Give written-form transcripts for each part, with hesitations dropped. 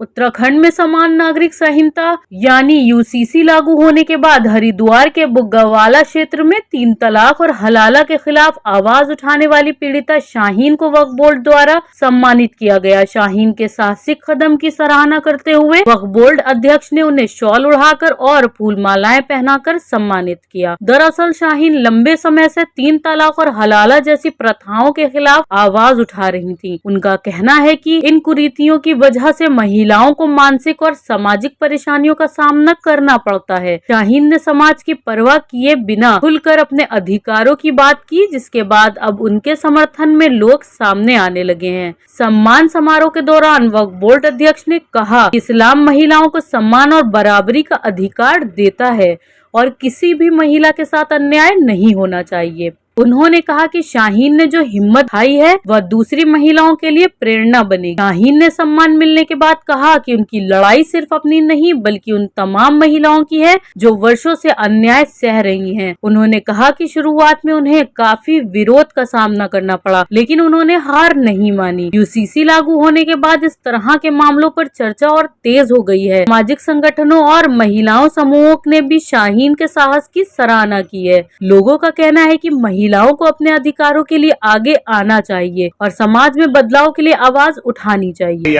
उत्तराखंड में समान नागरिक संहिता यानी यूसीसी लागू होने के बाद हरिद्वार के बुग्गावाला क्षेत्र में 3 तलाक और हलाला के खिलाफ आवाज उठाने वाली पीड़िता शाहीन को वक्फ बोर्ड द्वारा सम्मानित किया गया। शाहीन के साहसिक कदम की सराहना करते हुए वक्फ बोर्ड अध्यक्ष ने उन्हें शॉल उड़ाकर और फूल मालाएं पहनाकर सम्मानित किया। दरअसल शाहीन लंबे समय से 3 तलाक और हलाला जैसी प्रथाओं के खिलाफ आवाज उठा रही थी। उनका कहना है कि इन कुरीतियों की वजह से महिलाओं को मानसिक और सामाजिक परेशानियों का सामना करना पड़ता है। शाहीन ने समाज की परवाह किए बिना खुलकर अपने अधिकारों की बात की, जिसके बाद अब उनके समर्थन में लोग सामने आने लगे हैं। सम्मान समारोह के दौरान वक्फ बोर्ड अध्यक्ष ने कहा कि इस्लाम महिलाओं को सम्मान और बराबरी का अधिकार देता है और किसी भी महिला के साथ अन्याय नहीं होना चाहिए। उन्होंने कहा कि शाहीन ने जो हिम्मत दिखाई है वह दूसरी महिलाओं के लिए प्रेरणा बनेगी। शाहीन ने सम्मान मिलने के बाद कहा कि उनकी लड़ाई सिर्फ अपनी नहीं बल्कि उन तमाम महिलाओं की है जो वर्षों से अन्याय सह रही हैं। उन्होंने कहा कि शुरुआत में उन्हें काफी विरोध का सामना करना पड़ा, लेकिन उन्होंने हार नहीं मानी। यूसीसी लागू होने के बाद इस तरह के मामलों पर चर्चा और तेज हो गई है। सामाजिक संगठनों और महिलाओं समूहों ने भी शाहीन के साहस की सराहना की है। लोगों का कहना है कि महिलाओं को अपने अधिकारों के लिए आगे आना चाहिए और समाज में बदलाव के लिए आवाज उठानी चाहिए।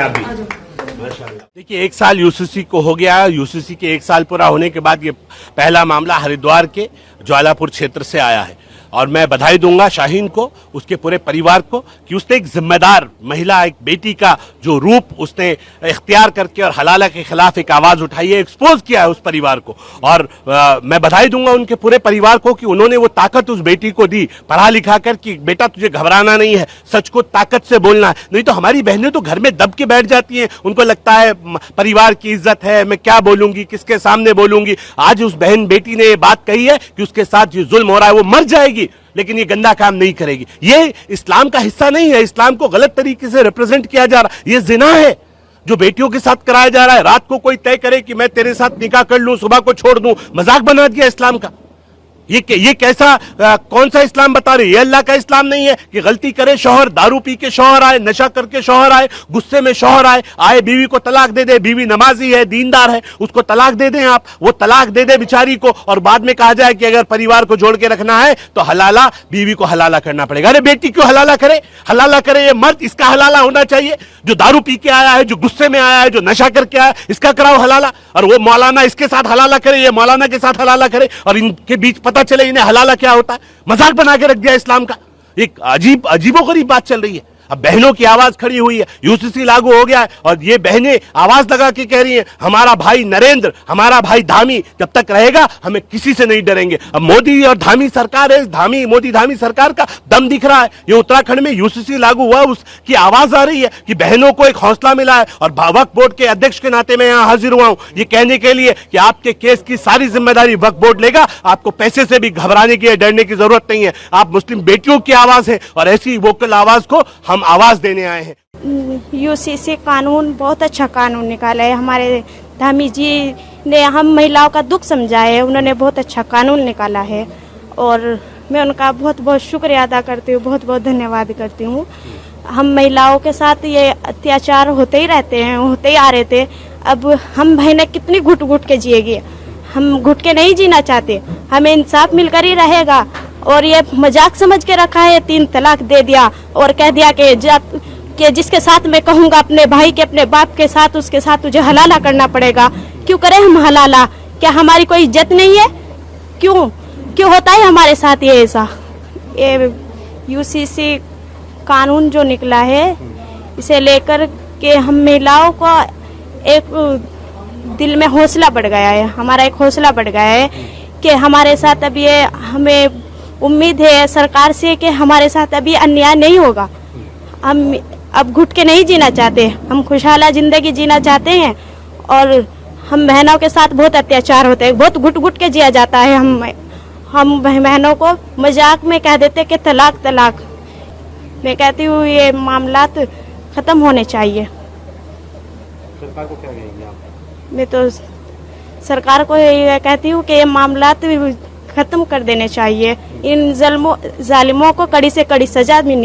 देखिए, 1 साल यूसीसी को हो गया। यूसीसी के 1 साल पूरा होने के बाद ये पहला मामला हरिद्वार के ज्वालापुर क्षेत्र से आया है और मैं बधाई दूंगा शाहीन को, उसके पूरे परिवार को कि उसने एक जिम्मेदार महिला, एक बेटी का जो रूप उसने इख्तियार करके और हलाला के खिलाफ एक आवाज उठाई है, एक्सपोज किया है उस परिवार को। और मैं बधाई दूंगा उनके पूरे परिवार को कि उन्होंने वो ताकत उस बेटी को दी, पढ़ा लिखा कर कि बेटा तुझे घबराना नहीं है, सच को ताकत से बोलना है। नहीं तो हमारी बहनें तो घर में दब के बैठ जाती हैं, उनको लगता है परिवार की इज्जत है, मैं क्या बोलूंगी, किसके सामने बोलूंगी। आज उस बहन बेटी ने ये बात कही है कि उसके साथ जो जुल्म हो रहा है वो मर जाएगी, लेकिन ये गंदा काम नहीं करेगी। ये इस्लाम का हिस्सा नहीं है, इस्लाम को गलत तरीके से रिप्रेजेंट किया जा रहा है। ये जिना है जो बेटियों के साथ कराया जा रहा है। रात को कोई तय करे कि मैं तेरे साथ निकाह कर लूं, सुबह को छोड़ दूं, मजाक बना दिया इस्लाम का। ये कैसा कौन सा इस्लाम बता रहे? ये अल्लाह का इस्लाम नहीं है कि गलती करे शौहर, दारू पी के शौहर आए, नशा करके शौहर आए, गुस्से में शौहर आए बीवी को तलाक दे दे। बीवी नमाजी है, दीनदार है, उसको तलाक दे दें आप, वो तलाक दे दे बेचारी को और बाद में कहा जाए कि अगर परिवार को जोड़ के रखना है तो हलाला, बीवी को हलाला करना पड़ेगा। अरे बेटी क्यों हलाला करे? हलाला करे ये मर्द, इसका हलाला होना चाहिए। जो दारू पी के आया है, जो गुस्से में आया है, जो नशा करके आया, इसका कराओ हलाला। और वो मौलाना इसके साथ हलाला करे, ये मौलाना के साथ हलाला करे और इनके बीच पता चले इन्हें हलाला क्या होता है। मजाक बना के रख दिया इस्लाम का। एक अजीबोगरीब बात चल रही है। अब बहनों की आवाज खड़ी हुई है, यूसीसी लागू हो गया है और ये बहनें आवाज लगा के कह रही हैं हमारा भाई नरेंद्र, हमारा भाई धामी जब तक रहेगा हमें किसी से नहीं डरेंगे। अब मोदी और धामी सरकार है, मोदी धामी सरकार का दम दिख रहा है। ये उत्तराखंड में यूसीसी लागू हुआ, उसकी आवाज आ रही है कि बहनों को एक हौसला मिला है। और वक्फ बोर्ड के अध्यक्ष के नाते मैं यहाँ हाजिर हुआ हूँ ये कहने के लिए कि आपके केस की सारी जिम्मेदारी वक्फ बोर्ड लेगा। आपको पैसे से भी घबराने की, डरने की जरूरत नहीं है। आप मुस्लिम बेटियों की आवाज है और ऐसी वोकल आवाज को हम आवाज देने आए हैं। यूसीसी कानून बहुत अच्छा कानून निकाला है। हमारे धामी जी ने हम महिलाओं का दुख समझा है, उन्होंने बहुत अच्छा कानून निकाला है और मैं उनका बहुत बहुत शुक्रिया अदा करती हूँ, बहुत बहुत धन्यवाद करती हूँ। हम महिलाओं के साथ ये अत्याचार होते ही रहते हैं, होते ही आ रहे थे। अब हम बहनें कितनी घुट घुट के जिएगी? हम घुट के नहीं जीना चाहते, हमें इंसाफ मिलकर ही रहेगा। और ये मजाक समझ के रखा है, 3 तलाक दे दिया और कह दिया कि जिसके साथ मैं कहूँगा अपने भाई के, अपने बाप के साथ, उसके साथ तुझे हलाला करना पड़ेगा। क्यों करें हम हलाला? क्या हमारी कोई इज्जत नहीं है? क्यों होता है हमारे साथ ये ऐसा? ये यूसीसी कानून जो निकला है इसे लेकर के हम महिलाओं को एक दिल में हौसला बढ़ गया है, हमारा एक हौसला बढ़ गया है कि हमारे साथ अब ये, हमें उम्मीद है सरकार से कि हमारे साथ अभी अन्याय नहीं होगा। हम अब घुट के नहीं जीना चाहते, हम खुशहाल जिंदगी जीना चाहते हैं। और हम बहनों के साथ बहुत अत्याचार होते हैं, बहुत घुट घुट के जिया जाता है। हम बहनों को मजाक में कह देते कि तलाक तलाक। मैं कहती हूँ ये मामला खत्म होने चाहिए। सरकार को क्या कहेंगे आप? मैं तो सरकार को ये कहती हूँ कि ये मामला खत्म कर देने चाहिए। इन जालिमों को कड़ी से कड़ी सजा मिलनी